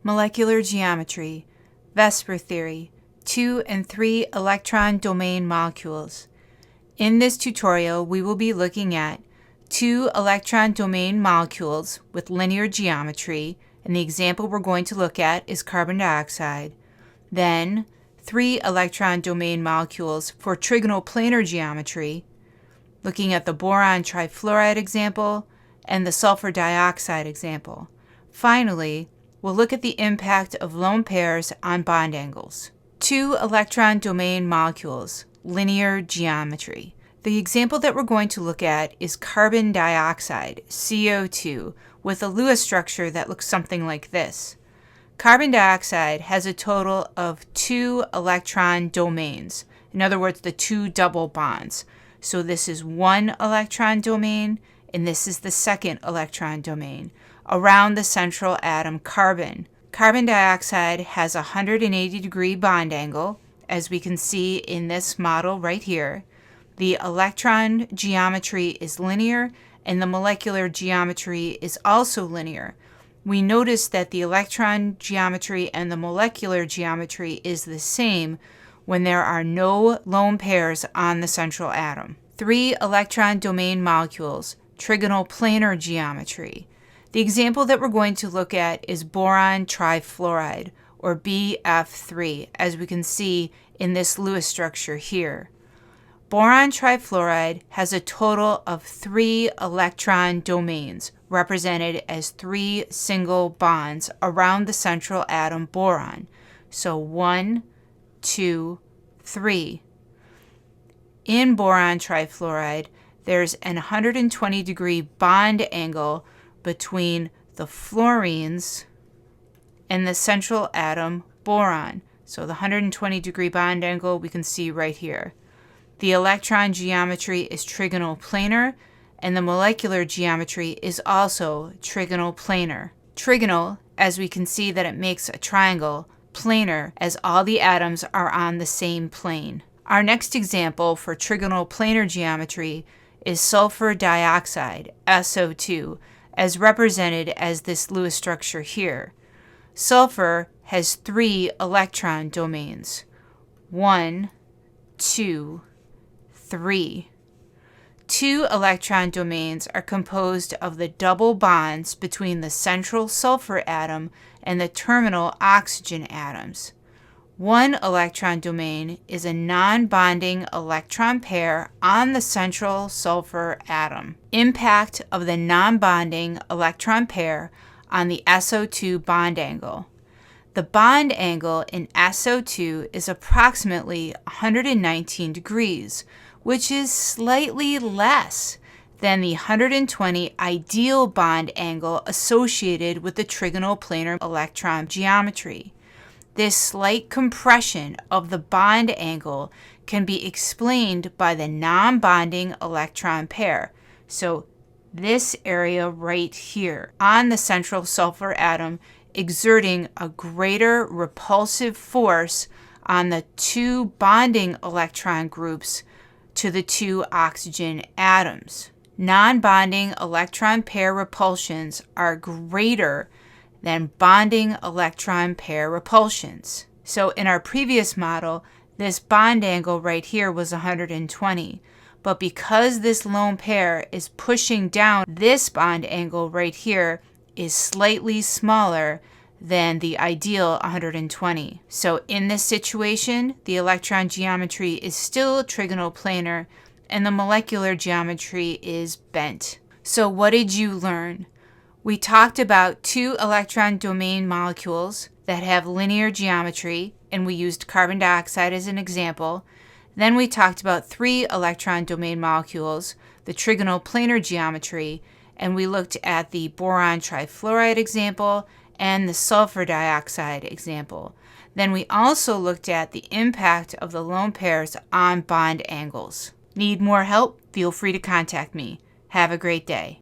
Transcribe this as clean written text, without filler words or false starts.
Molecular geometry, VSEPR theory, 2 and 3 electron domain molecules. In this tutorial, we will be looking at 2 electron domain molecules with linear geometry, and the example we're going to look at is carbon dioxide. Then 3 electron domain molecules for trigonal planar geometry, looking at the boron trifluoride example and the sulfur dioxide example. Finally, we'll look at the impact of lone pairs on bond angles. 2 electron domain molecules, linear geometry. The example that we're going to look at is carbon dioxide, CO2, with a Lewis structure that looks something like this. Carbon dioxide has a total of 2 electron domains. In other words, the 2 double bonds. So this is 1 electron domain, and this is the 2nd electron domain around the central atom carbon. Carbon dioxide has a 180-degree bond angle, as we can see in this model right here. The electron geometry is linear, and the molecular geometry is also linear. We notice that the electron geometry and the molecular geometry is the same when there are no lone pairs on the central atom. 3 electron domain molecules, trigonal planar geometry. The example that we're going to look at is boron trifluoride, or BF3, as we can see in this Lewis structure here. Boron trifluoride has a total of 3 electron domains, represented as 3 single bonds around the central atom boron. So 1, 2, 3. In boron trifluoride, there's an 120-degree bond angle between the fluorines and the central atom boron. So the 120-degree bond angle we can see right here. The electron geometry is trigonal planar, and the molecular geometry is also trigonal planar. Trigonal, as we can see that it makes a triangle, planar, as all the atoms are on the same plane. Our next example for trigonal planar geometry is sulfur dioxide, SO2, as represented as this Lewis structure here. Sulfur has 3 electron domains. 1, 2, 3. 2 electron domains are composed of the double bonds between the central sulfur atom and the terminal oxygen atoms. 1 electron domain is a non-bonding electron pair on the central sulfur atom. Impact of the non-bonding electron pair on the SO2 bond angle. The bond angle in SO2 is approximately 119 degrees, which is slightly less than the 120 ideal bond angle associated with the trigonal planar electron geometry. This slight compression of the bond angle can be explained by the non-bonding electron pair. So this area right here on the central sulfur atom exerting a greater repulsive force on the 2 bonding electron groups to the 2 oxygen atoms. Non-bonding electron pair repulsions are greater than bonding electron pair repulsions. So in our previous model, this bond angle right here was 120. But because this lone pair is pushing down, this bond angle right here is slightly smaller than the ideal 120. So in this situation, the electron geometry is still trigonal planar and the molecular geometry is bent. So what did you learn? We talked about 2 electron domain molecules that have linear geometry, and we used carbon dioxide as an example. Then we talked about 3 electron domain molecules, the trigonal planar geometry, and we looked at the boron trifluoride example and the sulfur dioxide example. Then we also looked at the impact of the lone pairs on bond angles. Need more help? Feel free to contact me. Have a great day.